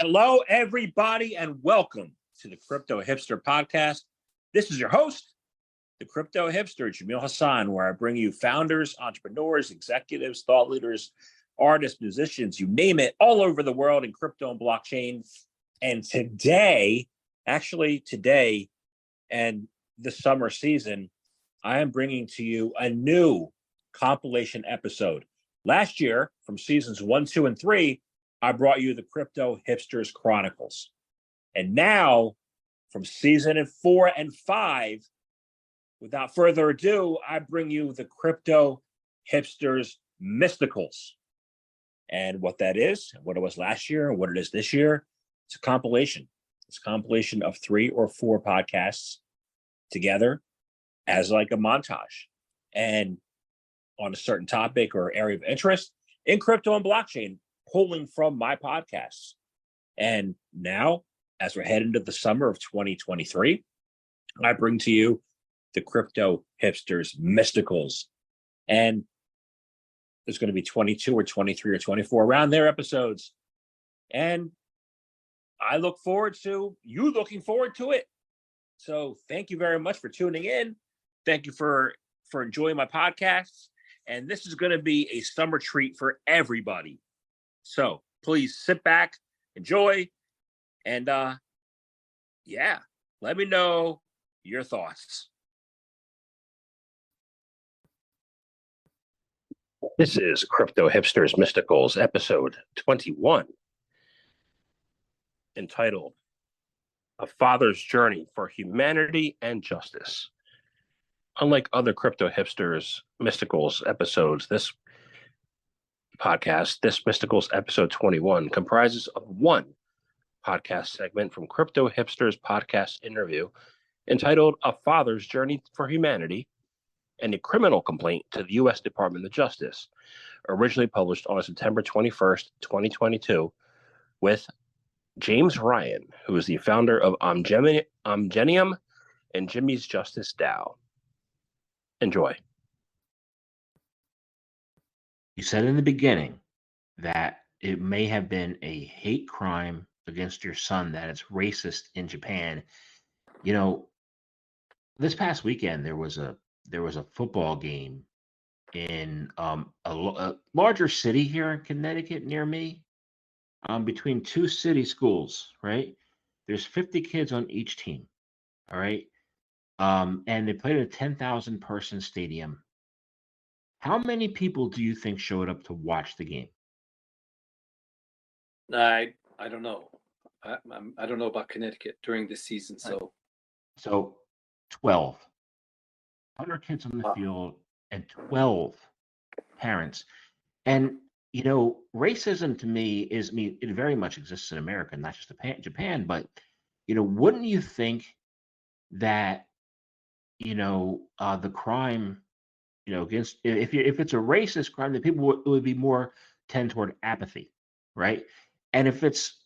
Hello, everybody, and welcome to the Crypto Hipster Podcast. This is your host, the Crypto Hipster, Jamil Hassan, where I bring you founders, entrepreneurs, executives, thought leaders, artists, musicians, you name it, all over the world in crypto and blockchain. And today and the summer season, I am bringing to you a new compilation episode. Last year, from seasons 1, 2, and 3, I brought you the Crypto Hipsters Chronicles. And now, from season 4 and 5, without further ado, I bring you the Crypto Hipsters Mysticals. And what that is, what it was last year, and what it is this year, it's a compilation. It's a compilation of 3 or 4 podcasts together as like a montage. And on a certain topic or area of interest in crypto and blockchain, pulling from my podcasts. And now, as we're heading into the summer of 2023, I bring to you the Crypto Hipsters Mysticals. And there's going to be 22 or 23 or 24 around their episodes. And I look forward to you looking forward to it. So thank you very much for tuning in. Thank you for enjoying my podcasts. And this is going to be a summer treat for everybody. So please sit back, enjoy, and let me know your thoughts. This is Crypto Hipsters Mysticals, episode 21, entitled A Father's Journey for Humanity and Justice. Unlike other Crypto Hipsters Mysticals episodes, this Mysticals episode 21 comprises of one podcast segment from Crypto Hipsters podcast interview entitled A Father's Journey for Humanity and a criminal complaint to the U.S. Department of Justice, originally published on September 21st, 2022, with James Ryan, who is the founder of Omgeneum and Jimmy's Justice DAO. Enjoy. You said in the beginning that it may have been a hate crime against your son, that it's racist in Japan. You know, this past weekend there was a football game in a larger city here in Connecticut near me, between 2 city schools, right? There's 50 kids on each team, all right? And they played at a 10,000 person stadium. How many people do you think showed up to watch the game? I don't know. I don't know about Connecticut during this season. So 12. 100 kids on the field and 12 parents. And, you know, racism to me it very much exists in America, not just Japan. But, you know, wouldn't you think that, the crime, against, if it's a racist crime, then people would be more tend toward apathy, right? And if it's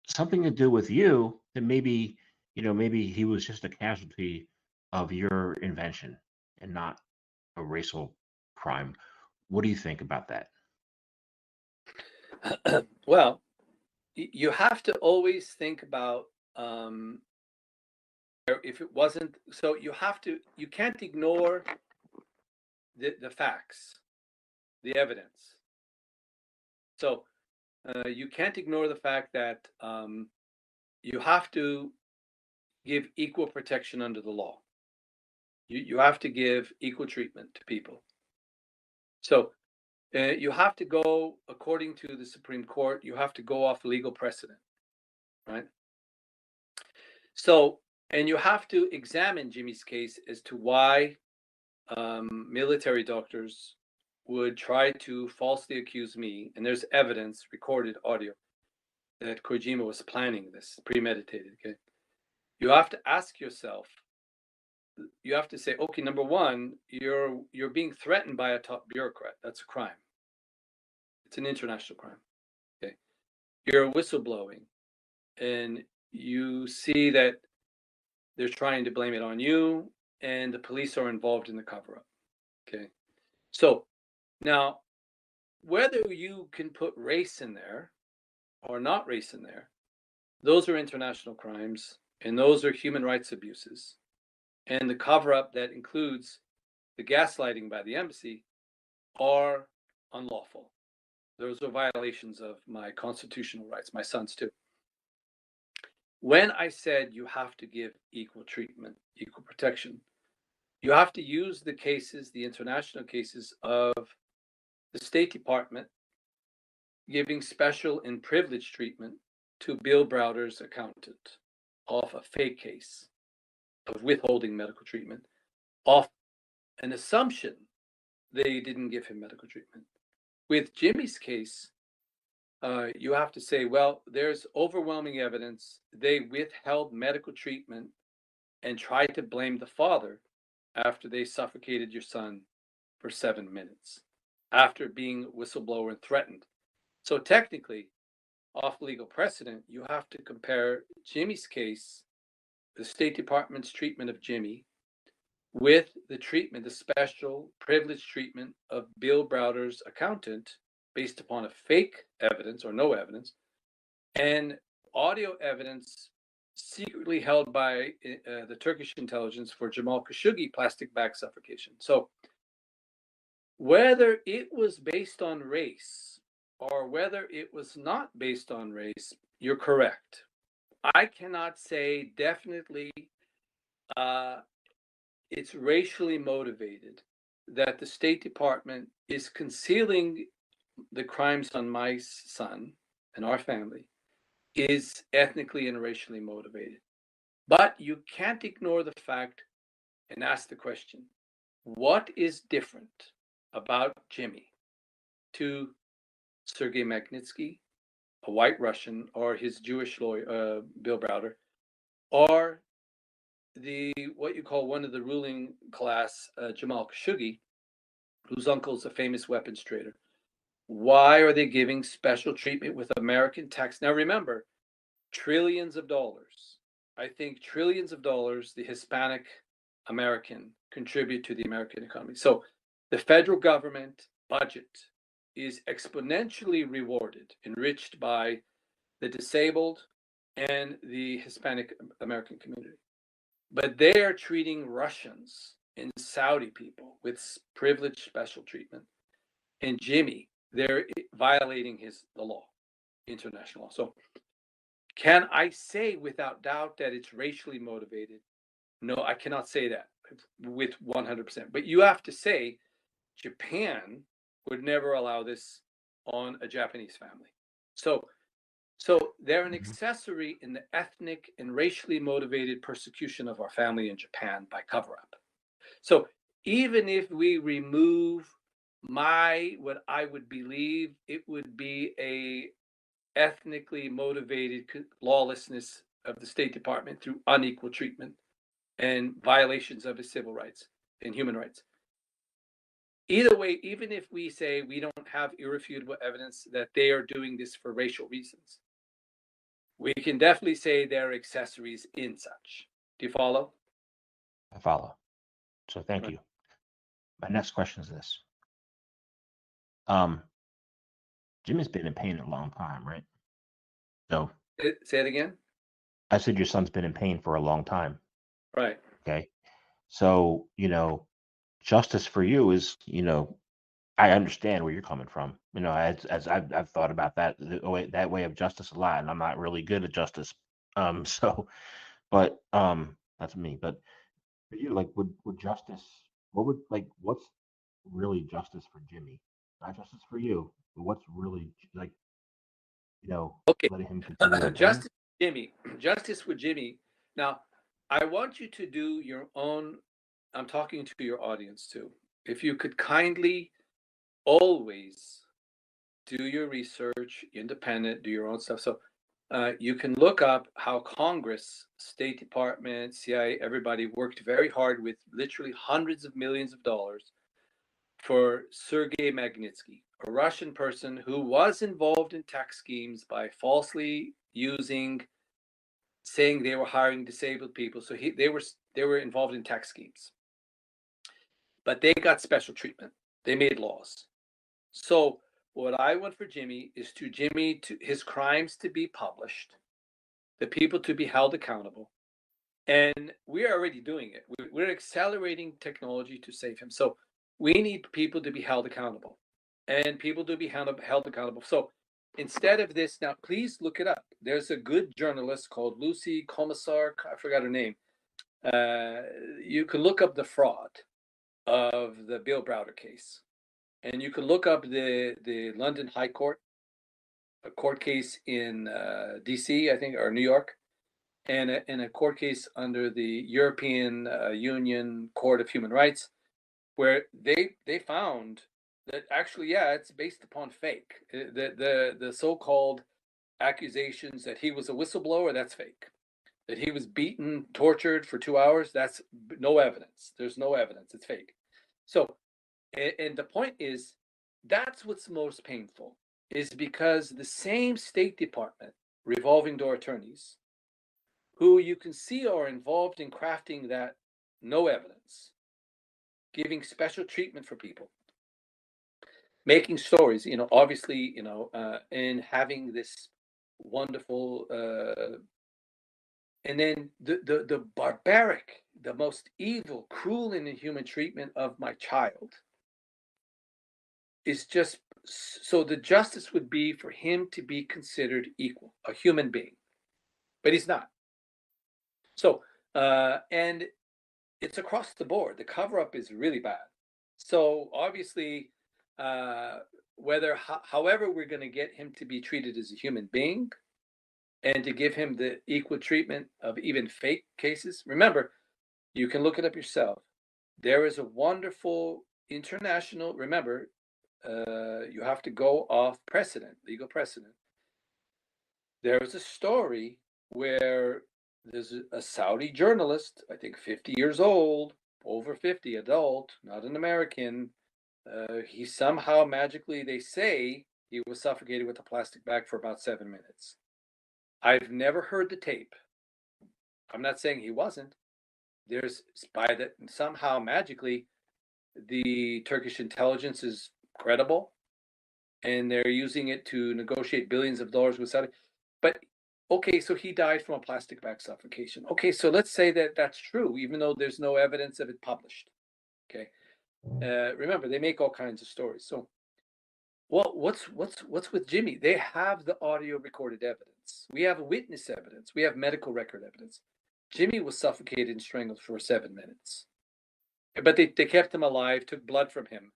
something to do with you, then maybe he was just a casualty of your invention and not a racial crime. What do you think about that? Well, you have to always think about if it wasn't. So you can't ignore the facts, the evidence. So you can't ignore the fact that you have to give equal protection under the law. You have to give equal treatment to people. So you have to go according to the Supreme Court. You have to go off legal precedent, right? So, and you have to examine Jimmy's case as to why military doctors would try to falsely accuse me, and there's evidence, recorded audio, that Kojima was planning this, premeditated. Okay, you have to ask yourself. You have to say, okay, number one, you're being threatened by a top bureaucrat. That's a crime. It's an international crime. Okay, you're whistleblowing, and you see that they're trying to blame it on you, and the police are involved in the cover-up. Okay, so now whether you can put race in there or not race in there those are international crimes, and those are human rights abuses. And the cover-up that includes the gaslighting by the embassy are unlawful. Those are violations of my constitutional rights, my son's too. When I said you have to give equal treatment, equal protection, you have to use the cases, the international cases of the State Department giving special and privileged treatment to Bill Browder's accountant off a fake case of withholding medical treatment, off an assumption they didn't give him medical treatment. With Jimmy's case, you have to say, well, there's overwhelming evidence they withheld medical treatment and tried to blame the father after they suffocated your son for 7 minutes, after being whistleblower and threatened. So technically, off legal precedent, you have to compare Jimmy's case, the State Department's treatment of Jimmy, with the treatment, the special privileged treatment of Bill Browder's accountant based upon a fake evidence or no evidence, and audio evidence secretly held by the Turkish intelligence for Jamal Khashoggi plastic bag suffocation. So whether it was based on race or whether it was not based on race, you're correct. I cannot say definitely it's racially motivated, that the State Department is concealing the crimes on my son and our family is ethnically and racially motivated. But you can't ignore the fact and ask the question, what is different about Jimmy to Sergei Magnitsky, a white Russian, or his Jewish lawyer, Bill Browder, or the what you call one of the ruling class, Jamal Khashoggi, whose uncle is a famous weapons trader? Why are they giving special treatment with American tax? Now remember, trillions of dollars. I think trillions of dollars the Hispanic American contribute to the American economy. So the federal government budget is exponentially rewarded, enriched by the disabled and the Hispanic American community. But they are treating Russians and Saudi people with privileged special treatment. And Jimmy, they're violating the law, international law. So can I say without doubt that it's racially motivated? No, I cannot say that with 100%. But you have to say Japan would never allow this on a Japanese family. So they're an accessory in the ethnic and racially motivated persecution of our family in Japan by cover-up. So even if we remove what I would believe it would be a ethnically motivated lawlessness of the State Department through unequal treatment and violations of his civil rights and human rights. Either way, even if we say we don't have irrefutable evidence that they are doing this for racial reasons, we can definitely say they're accessories in such. Do you follow? I follow. So thank you. My next question is this. Jimmy's been in pain a long time, right? So Say it again. I said your son's been in pain for a long time. Right. Okay. So, justice for you is, I understand where you're coming from. As I've thought about that way of justice a lot, and I'm not really good at justice. But that's me. But for you, like, would justice, what's really justice for Jimmy? Not justice for you, but what's really Okay. letting him continue in pain? Justice with Jimmy. Now, I want you to do your own. I'm talking to your audience too. If you could kindly always do your research, independent, do your own stuff. So you can look up how Congress, State Department, CIA, everybody worked very hard with literally hundreds of millions of dollars for Sergei Magnitsky, a Russian person who was involved in tax schemes by falsely saying they were hiring disabled people. So they were involved in tax schemes, but they got special treatment. They made laws. So what I want for Jimmy is to his crimes to be published, the people to be held accountable. And we're already doing it. We're accelerating technology to save him. So we need people to be held accountable and people to be held accountable. So instead of this, now please look it up. There's a good journalist called Lucy Commissar. I forgot her name. You can look up the fraud of the Bill Browder case. And you can look up the London High Court, a court case in DC, I think, or New York, and a court case under the European Union Court of Human Rights, where they found that actually, yeah, it's based upon fake. The so-called accusations that he was a whistleblower, that's fake. That he was beaten, tortured for 2 hours, that's no evidence. There's no evidence. It's fake. So, and the point is, that's what's most painful, is because the same State Department revolving door attorneys, who you can see are involved in crafting that no evidence, giving special treatment for people, making stories, obviously, and having this wonderful, and then the barbaric, the most evil, cruel, and inhuman treatment of my child is just, so the justice would be for him to be considered equal, a human being, but he's not. So, and it's across the board. The cover-up is really bad. So obviously, however we're going to get him to be treated as a human being and to give him the equal treatment of even fake cases. Remember, you can look it up yourself. There is a wonderful international, remember, you have to go off precedent, legal precedent. There is a story where there's a Saudi journalist, I think 50 years old, over 50, adult, not an American. He somehow magically, they say, he was suffocated with a plastic bag for about 7 minutes. I've never heard the tape. I'm not saying he wasn't. There's somehow magically the Turkish intelligence is credible, and they're using it to negotiate billions of dollars with Saudi. But okay, so he died from a plastic bag suffocation. Okay, so let's say that that's true, even though there's no evidence of it published. Okay, remember, they make all kinds of stories. So, well, what's with Jimmy? They have the audio recorded evidence. We have witness evidence. We have medical record evidence. Jimmy was suffocated and strangled for 7 minutes, but they kept him alive, took blood from him,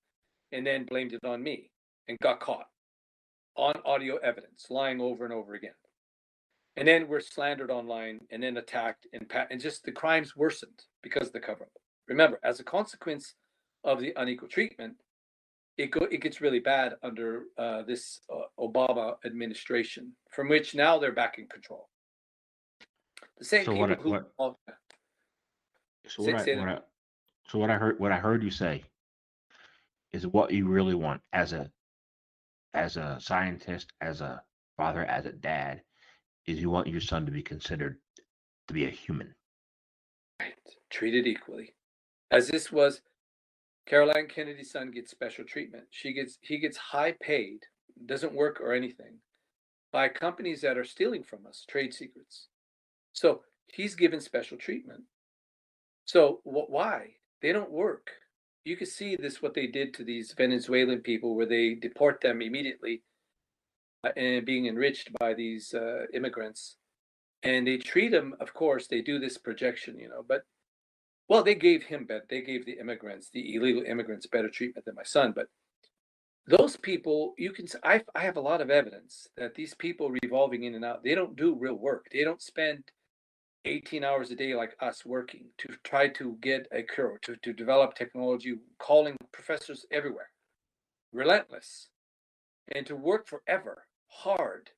and then blamed it on me and got caught on audio evidence, lying over and over again. And then we're slandered online and then attacked, and just the crimes worsened because of the cover-up. Remember, as a consequence of the unequal treatment, it gets really bad under this Obama administration, from which now they're back in control. The same So people what I heard you say is what you really want as a scientist, as a father, as a dad, is you want your son to be considered to be a human. Right, treated equally. As this was, Caroline Kennedy's son gets special treatment. He gets high paid, doesn't work or anything, by companies that are stealing from us, trade secrets. So he's given special treatment. So why? They don't work. You can see this, what they did to these Venezuelan people, where they deport them immediately and being enriched by these immigrants. And they treat them, of course, they do this projection, but, well, they gave the immigrants, the illegal immigrants, better treatment than my son. But those people, I have a lot of evidence that these people revolving in and out, they don't do real work. They don't spend 18 hours a day like us working to try to get a cure, to develop technology, calling professors everywhere, relentless, and to work forever, hard.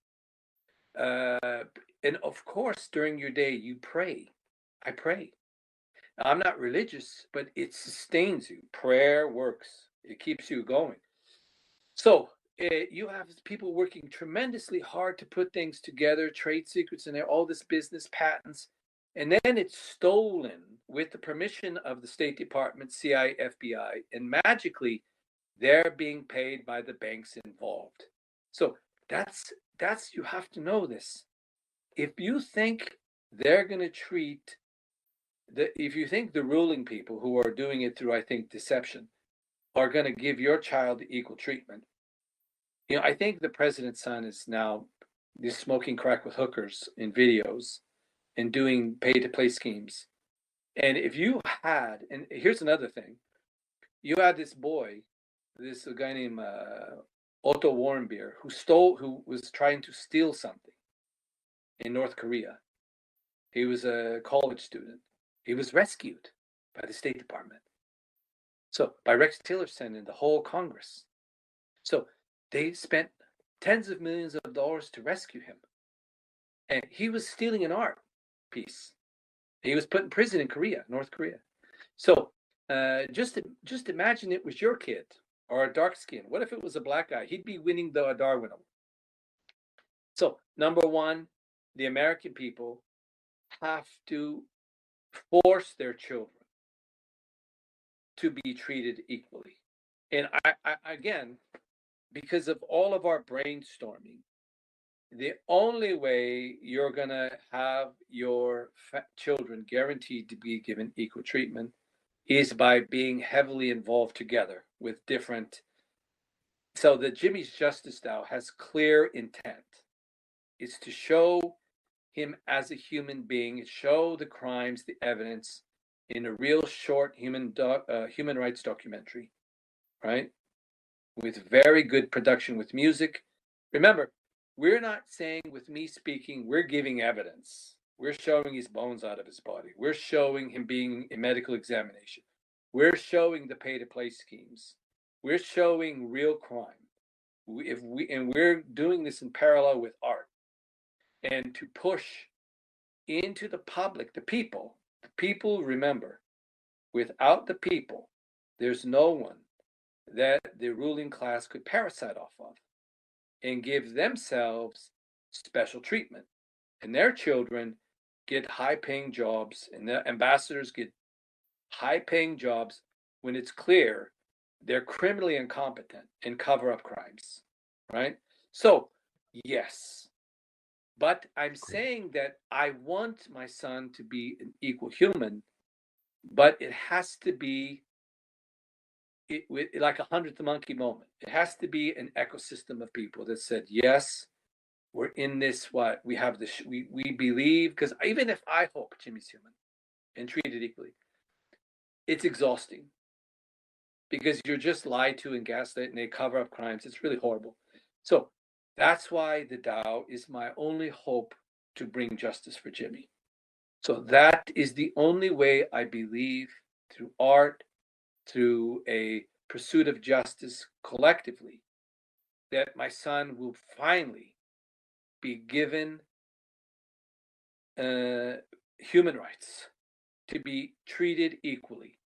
And of course, during your day, you pray. I pray. Now, I'm not religious, but it sustains you. Prayer works. It keeps you going. So you have people working tremendously hard to put things together, trade secrets in there, all this business, patents, and then it's stolen with the permission of the State Department, CIA, FBI, and magically they're being paid by the banks involved. So that's you have to know this. if you think they're going to treat if you think the ruling people who are doing it through, I think, deception, are going to give your child equal treatment, I think the president's son is now smoking crack with hookers in videos and doing pay-to-play schemes. And if you had, and here's another thing, you had this boy, this guy named Otto Warmbier, who was trying to steal something in North Korea. He was a college student. He was rescued by the State Department. So by Rex Tillerson and the whole Congress. So they spent tens of millions of dollars to rescue him. And he was stealing an art piece. He was put in prison in Korea, North Korea. So just imagine it was your kid or a dark skin. What if it was a black guy? He'd be winning the Darwin Award. So number one, the American people have to force their children to be treated equally. And I again, because of all of our brainstorming, the only way you're going to have your children guaranteed to be given equal treatment is by being heavily involved together with different. So the Jimmy's Justice DAO has clear intent. It's to show him as a human being, show the crimes, the evidence in a real short human rights documentary, right? With very good production with music. Remember, we're not saying with me speaking, we're giving evidence. We're showing his bones out of his body. We're showing him being in medical examination. We're showing the pay-to-play schemes. We're showing real crime. And we're doing this in parallel with art. And to push into the public, the people remember, without the people, there's no one that the ruling class could parasite off of and give themselves special treatment. And their children get high-paying jobs, and the ambassadors get high-paying jobs when it's clear they're criminally incompetent and cover up crimes, right? So, yes. But I'm saying that I want my son to be an equal human, but it has to be like a 100th monkey moment. It has to be an ecosystem of people that said, yes, we're in this, we have this, we believe, because even if I hope Jimmy's human and treated equally, it's exhausting because you're just lied to and gaslit and they cover up crimes. It's really horrible. So that's why the DAO is my only hope to bring justice for Jimmy. So that is the only way I believe, through art, through a pursuit of justice collectively, that my son will finally be given human rights to be treated equally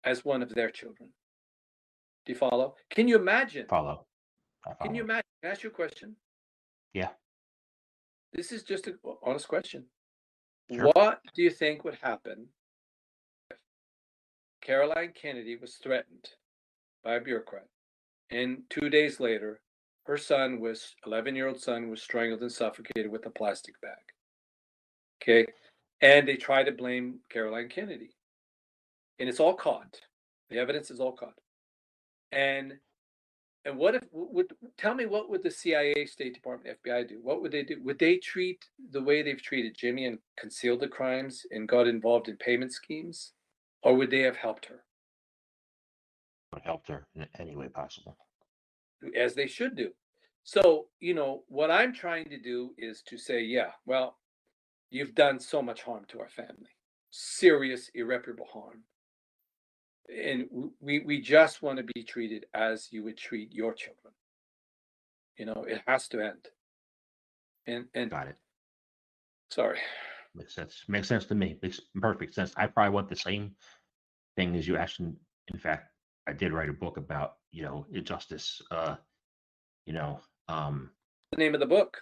as one of their children. Do you follow? Can you imagine? Follow. Can you imagine? Can I ask you a question? Yeah. This is just an honest question. Sure. What do you think would happen if Caroline Kennedy was threatened by a bureaucrat, and 2 days later, her 11-year-old son was strangled and suffocated with a plastic bag? Okay. And they try to blame Caroline Kennedy. And it's all caught. The evidence is all caught. And what if, tell me, what would the CIA, State Department, FBI do? What would they do? Would they treat the way they've treated Jimmy and concealed the crimes and got involved in payment schemes? Or would they have helped her? Helped her in any way possible. As they should do. So, what I'm trying to do is to say, yeah, well, you've done so much harm to our family. Serious, irreparable harm. And we just want to be treated as you would treat your children. It has to end. And Got it. Sorry. Makes sense. Makes sense to me. Makes perfect sense. I probably want the same thing as you. Actually, in fact, I did write a book about, injustice. The name of the book?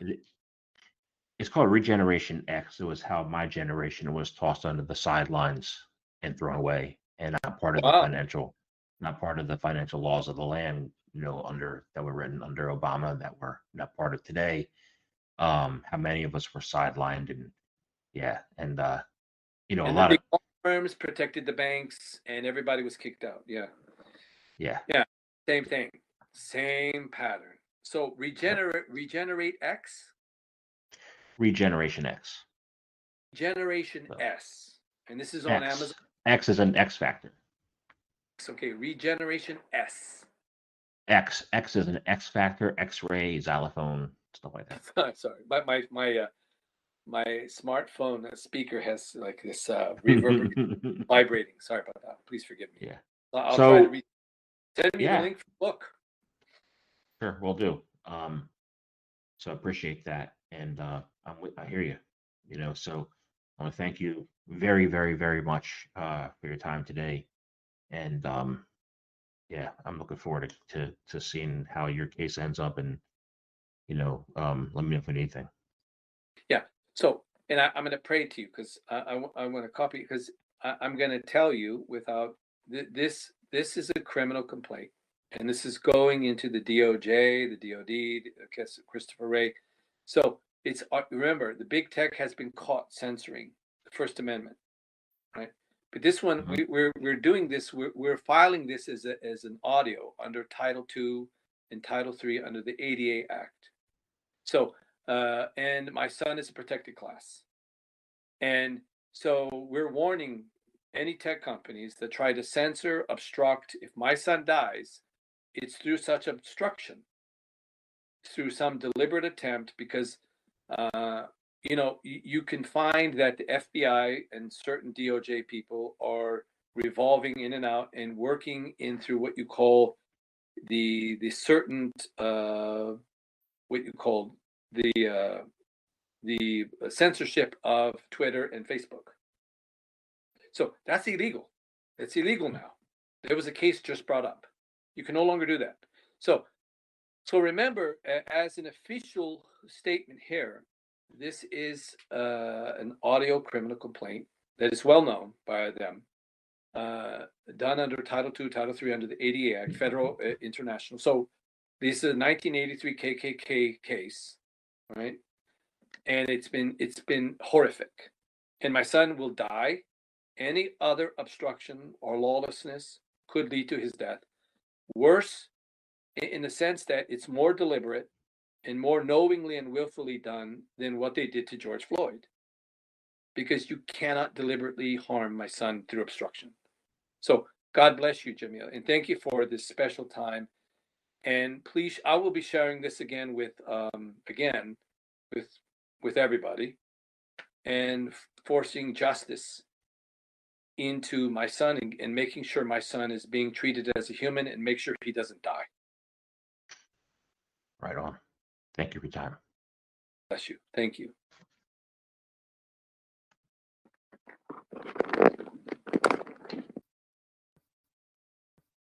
It's called Regeneration X. It was how my generation was tossed under the sidelines and thrown away, and not part of the financial laws of the land, that were written under Obama, that were not part of today. how many of us were sidelined, and yeah, and you know, a And the lot big of law firms protected the banks, and everybody was kicked out. Yeah, yeah, yeah, same thing, same pattern. So yep. regenerate X, Regeneration X. Generation So S, and this is on Amazon. X. X is an X factor. Okay, Regeneration S. X is an X factor, X-ray, xylophone, stuff like that. Sorry, my smartphone speaker has like this reverb vibrating. Sorry about that. Please forgive me. Yeah. I'll try to So read. Send me the yeah, link for the book. sure, we'll do. So I appreciate that, and I hear you. You know, so I want to thank you very, very, very much for your time today, and yeah, I'm looking forward to seeing how your case ends up, and you know, let me know if you need anything. Yeah. So, and I'm going to pray to you because I want to copy because I'm going to tell you without this is a criminal complaint, and this is going into the DOJ, the DOD, Christopher Wray. So it's remember the big tech has been caught censoring the First Amendment, right? But this one Hmm. we're doing this we're filing this as an audio under Title II and Title III under the ADA Act. So and my son is a protected class. And so we're warning any tech companies that try to censor, obstruct. If my son dies, it's through such obstruction, through some deliberate attempt, because you can find that the FBI and certain DOJ people are revolving in and out and working in through what you call the certain what you call the censorship of Twitter and Facebook. So that's illegal. It's illegal now. There was a case just brought up. You can no longer do that. So remember, as an official statement here, this is an audio criminal complaint that is well known by them, done under Title II, Title III, under the ADA Act, federal, international. So this is a 1983 KKK case, right? And it's been horrific. And my son will die. Any other obstruction or lawlessness could lead to his death. Worse, in the sense that it's more deliberate and more knowingly and willfully done than what they did to George Floyd. Because you cannot deliberately harm my son through obstruction. So God bless you, Jamil, and thank you for this special time. And please, I will be sharing this again with everybody, and forcing justice into my son, and making sure my son is being treated as a human and make sure he doesn't die. Right on. Thank you for your time. Bless you. Thank you.